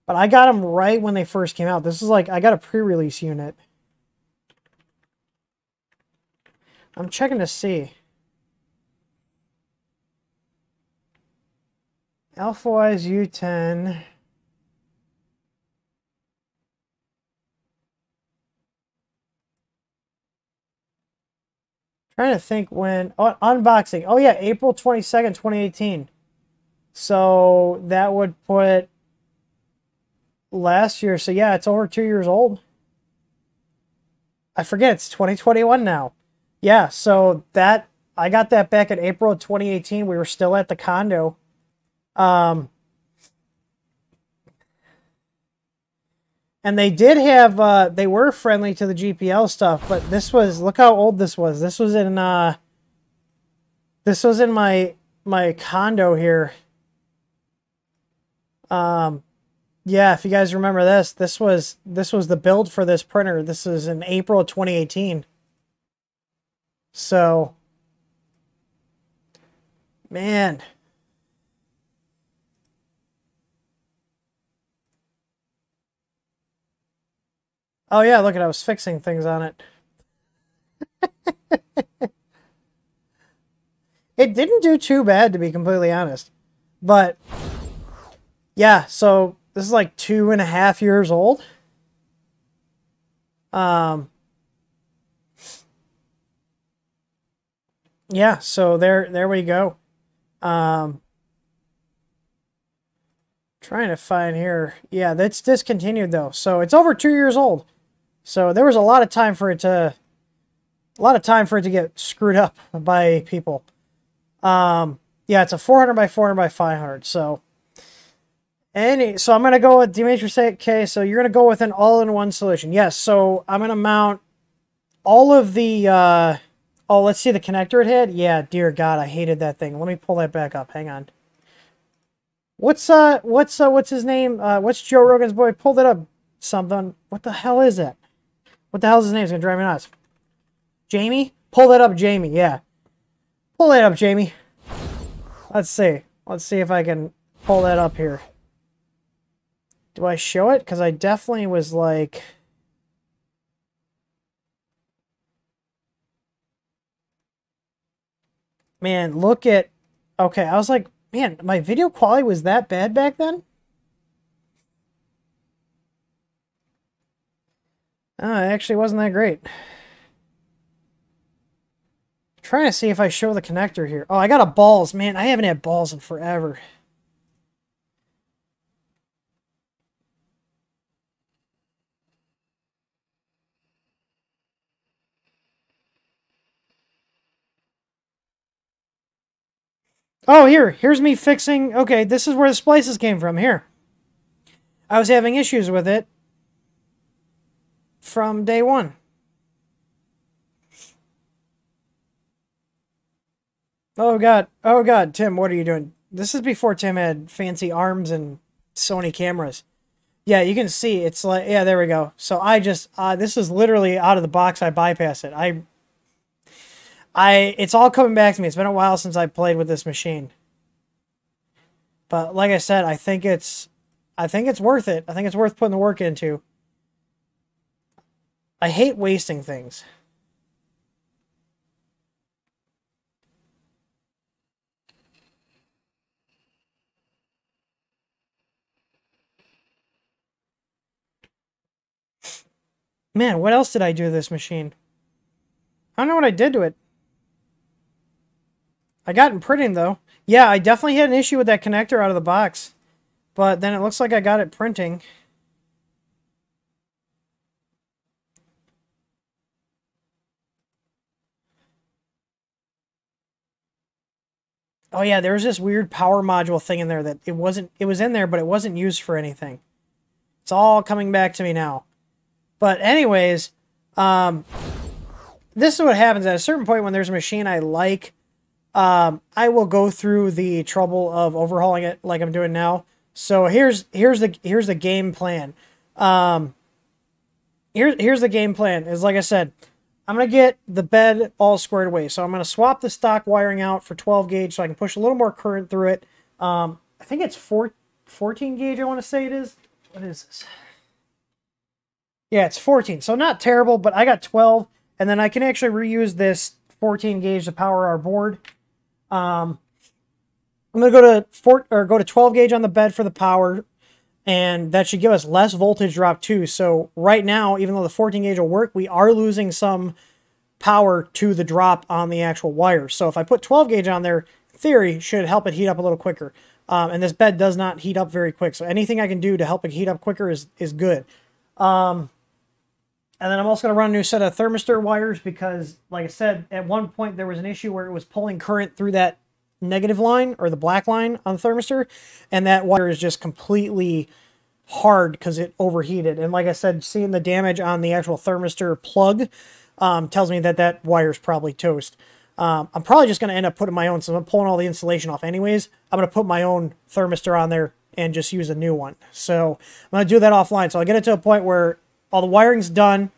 But I got them right when they first came out. This is like, I got a pre-release unit. I'm checking to see. Alphawise U10. Trying to think when. Oh, unboxing. Oh, yeah, April 22nd, 2018. So that would put last year. So yeah, it's over 2 years old. I forget, it's 2021 now. Yeah, so that, I got that back in April of 2018. We were still at the condo. And they did have, they were friendly to the GPL stuff, but this was, look how old this was. This was in my condo here. Yeah, if you guys remember this was the build for this printer. This is in April of 2018. So, man. Oh yeah, look at, I was fixing things on it. It didn't do too bad, to be completely honest. But yeah, so this is like 2.5 years old. Yeah, so there we go. Trying to find here. Yeah, that's discontinued though. So it's over 2 years old. So there was a lot of time for it to get screwed up by people. Yeah, it's a 400 by 400 by 500. So I'm gonna go with Dematrix 8K. So you're gonna go with an all-in-one solution. Yes. So I'm gonna mount all of the. Oh, let's see the connector it had. Yeah, dear God, I hated that thing. Let me pull that back up. Hang on. What's his name? What's Joe Rogan's boy? Pull that up. Something. What the hell is that? What the hell is his name? It's gonna drive me nuts. Jamie? Pull that up, Jamie. Yeah. Pull that up, Jamie. Let's see. Let's see if I can pull that up here. Do I show it? Because I definitely was like... Man, look at... Okay, I was like, man, my video quality was that bad back then? Oh, it actually wasn't that great. Trying to see if I show the connector here. Oh, I got a balls. Man, I haven't had balls in forever. Oh, here's me fixing... Okay, this is where the splices came from. Here. I was having issues with it from day one. Oh God, Tim, what are you doing? This is before Tim had fancy arms and Sony cameras. Yeah, you can see it's like, yeah, there we go. So I just, this is literally out of the box. I bypass it. It's all coming back to me. It's been a while since I played with this machine. But like I said, I think it's worth it. I think it's worth putting the work into. I hate wasting things. Man, what else did I do to this machine? I don't know what I did to it. I got it printing, though. Yeah, I definitely had an issue with that connector out of the box. But then it looks like I got it printing. Oh yeah, there was this weird power module thing in there that it was in there, but it wasn't used for anything. It's all coming back to me now. But anyways, this is what happens at a certain point when there's a machine I like. I will go through the trouble of overhauling it like I'm doing now. So here's the game plan. Here's the game plan. Is like I said, I'm going to get the bed all squared away. So I'm going to swap the stock wiring out for 12 gauge so I can push a little more current through it. I think it's 14 gauge, I want to say it is. What is this? Yeah, it's 14. So not terrible, but I got 12. And then I can actually reuse this 14 gauge to power our board. I'm going to go to 12 gauge on the bed for the power. And that should give us less voltage drop too. So right now, even though the 14 gauge will work, we are losing some power to the drop on the actual wires. So if I put 12 gauge on there, in theory, should help it heat up a little quicker. And this bed does not heat up very quick. So anything I can do to help it heat up quicker is good. And then I'm also going to run a new set of thermistor wires because, like I said, at one point there was an issue where it was pulling current through that negative line or the black line on the thermistor, and that wire is just completely hard because it overheated. And like I said, seeing the damage on the actual thermistor plug tells me that that wire is probably toast. I'm probably just going to end up putting my own, so I'm pulling all the insulation off anyways. I'm going to put my own thermistor on there and just use a new one. So I'm going to do that offline. So I'll get it to a point where all the wiring's done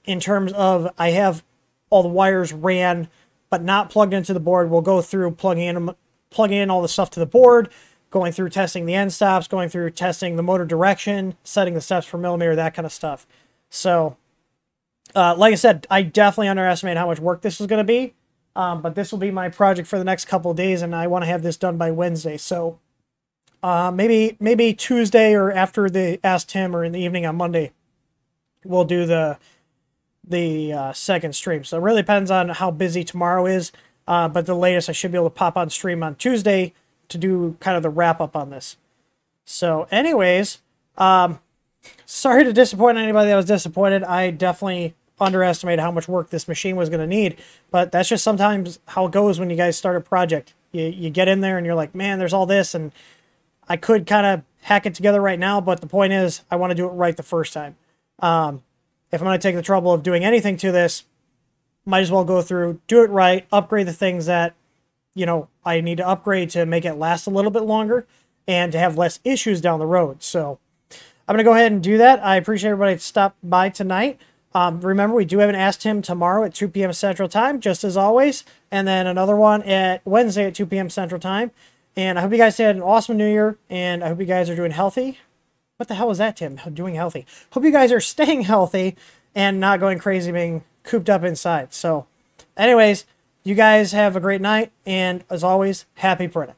in terms of I have all the wires ran but not plugged into the board. We'll go through plugging in all the stuff to the board, going through testing the end stops, going through testing the motor direction, setting the steps per millimeter, that kind of stuff. So, like I said, I definitely underestimated how much work this was going to be, but this will be my project for the next couple of days, and I want to have this done by Wednesday. So, maybe Tuesday or after the Ask Tim or in the evening on Monday, we'll do the second stream. So it really depends on how busy tomorrow is, but the latest I should be able to pop on stream on Tuesday to do kind of the wrap up on this. So anyways, sorry to disappoint anybody that was disappointed. I definitely underestimated how much work this machine was going to need, but that's just sometimes how it goes when you guys start a project. You get in there and you're like, man, there's all this, and I could kind of hack it together right now, but the point is I want to do it right the first time. If I'm going to take the trouble of doing anything to this, might as well go through, do it right, upgrade the things that, you know, I need to upgrade to make it last a little bit longer and to have less issues down the road. So I'm going to go ahead and do that. I appreciate everybody that stopped by tonight. Remember, we do have an Ask Him tomorrow at 2 p.m. Central Time, just as always, and then another one at Wednesday at 2 p.m. Central Time. And I hope you guys had an awesome New Year, and I hope you guys are doing healthy. What the hell was that, Tim? Doing healthy. Hope you guys are staying healthy and not going crazy being cooped up inside. So anyways, you guys have a great night. And as always, happy printing.